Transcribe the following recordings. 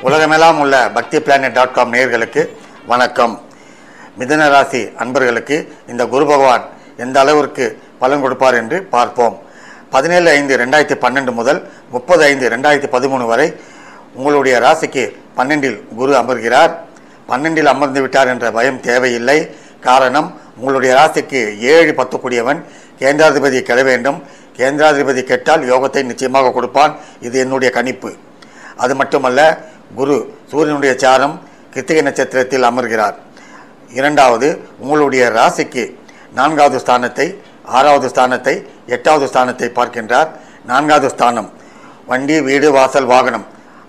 உலகமெல்லாம் உள்ள பக்திபிளானட்.com நேயர்களுக்கு வணக்கம். மிதுன ராசி அன்பர்களுக்கு இந்த குரு பகவான் எந்த அளவிற்கு பலன் கொடுப்பார் என்று பார்ப்போம். 17/5/2012 முதல் 30/5/2013 வரை உங்களுடைய ராசிக்கு 12இல் குரு அமர்கிறார். 12இல் அமர்ந்து விட்டார் என்ற பயம் தேவையில்லை. காரணம், உங்களுடைய ராசிக்கு 7 10 கூடியவன் கேந்திராதிபதி கெட வேண்டும். கேந்திராதிபதி கெட்டால் யோகத்தை நிச்சயமாக கொடுப்பான். இது என்னுடைய கணிப்பு. அது மட்டுமல்ல, குரு சூரியனுடைய சாரம் கிருத்திகை நட்சத்திரத்தில் அமர்கிறார். இரண்டாவது, உங்களுடைய ராசிக்கு 4வது ஸ்தானத்தை, 6வது ஸ்தானத்தை, 8வது ஸ்தானத்தை பார்க்கின்றார். 4வது ஸ்தானம் வண்டி, வீடு, வாசல், வாகனம்,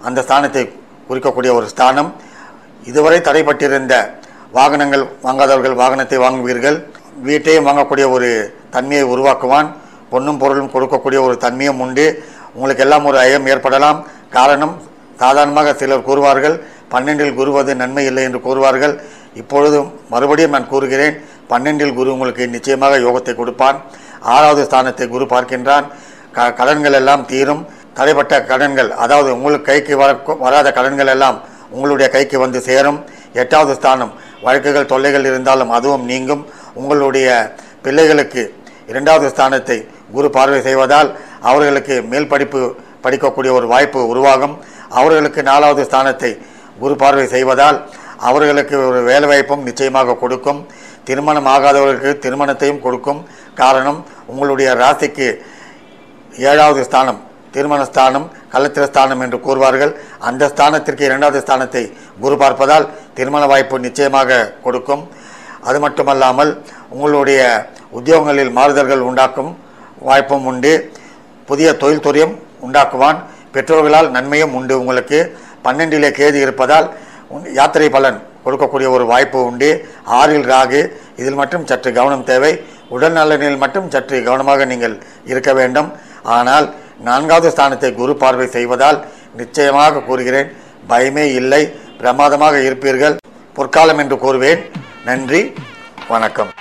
அந்த ஸ்தானத்தை குறிக்கக்கூடிய ஒரு ஸ்தானம். இதுவரை தடைப்பட்டிருந்த வாகனங்கள் வாங்காதவர்கள் வாகனத்தை வாங்குவீர்கள். வீட்டையும் வாங்கக்கூடிய ஒரு தன்மையை உருவாக்குவான். பொன்னும் பொருளும் கொடுக்கக்கூடிய ஒரு தன்மையும் உண்டு. உங்களுக்கு எல்லாம் ஒரு ஐயம் ஏற்படலாம். காரணம், சாதாரணமாக சிலர் கூறுவார்கள் 12இல் குருவது நன்மை இல்லை என்று கூறுவார்கள். இப்பொழுதும் மறுபடியும் நான் கூறுகிறேன், 12இல் குரு உங்களுக்கு நிச்சயமாக யோகத்தை கொடுப்பான். 6வது ஸ்தானத்தை குரு பார்க்கின்றான். கடன்கள் எல்லாம் தீரும். தடைப்பட்ட கடன்கள், அதாவது உங்களுக்கு கைக்கு வராத கடன்கள் எல்லாம் உங்களுடைய கைக்கு வந்து சேரும். 8வது ஸ்தானம் வழக்குகள் தொல்லைகள் இருந்தாலும் அதுவும் நீங்கும். உங்களுடைய பிள்ளைகளுக்கு 2வது ஸ்தானத்தை குரு பார்வை செய்வதால் அவர்களுக்கு மேல் படிப்பு படிக்கக்கூடிய ஒரு வாய்ப்பு உருவாகும். அவர்களுக்கு 4வது ஸ்தானத்தை குரு பார்வை செய்வதால் அவர்களுக்கு ஒரு வேலை வாய்ப்பும் நிச்சயமாக கொடுக்கும். திருமணம் ஆகாதவர்களுக்கு திருமணத்தையும் கொடுக்கும். காரணம், உங்களுடைய ராசிக்கு 7வது ஸ்தானம் திருமண ஸ்தானம், கலத்திர ஸ்தானம் என்று கூறுவார்கள். அந்த ஸ்தானத்திற்கு 2வது ஸ்தானத்தை குரு பார்ப்பதால் திருமண வாய்ப்பு நிச்சயமாக கொடுக்கும். அது மட்டுமல்லாமல் உங்களுடைய உத்தியோகங்களில் மாறுதல்கள் உண்டாக்கும் வாய்ப்பும் உண்டு. புதிய தொழில் துறையும் உண்டாக்குவான். பெற்றோர்களால் நன்மையும் உண்டு. உங்களுக்கு 12இலே கேது இருப்பதால் யாத்திரை பலன் கொடுக்கக்கூடிய ஒரு வாய்ப்பு உண்டு. 6இல் ராகு, இதில் மட்டும் சற்று கவனம் தேவை. உடல் நலனில் மட்டும் சற்று கவனமாக நீங்கள் இருக்க வேண்டும். ஆனால் 4வது ஸ்தானத்தை குரு பார்வை செய்வதால் நிச்சயமாக கூறுகிறேன், பயமே இல்லை, பிரமாதமாக இருப்பீர்கள். பொற்காலம் என்று கூறுவேன். நன்றி, வணக்கம்.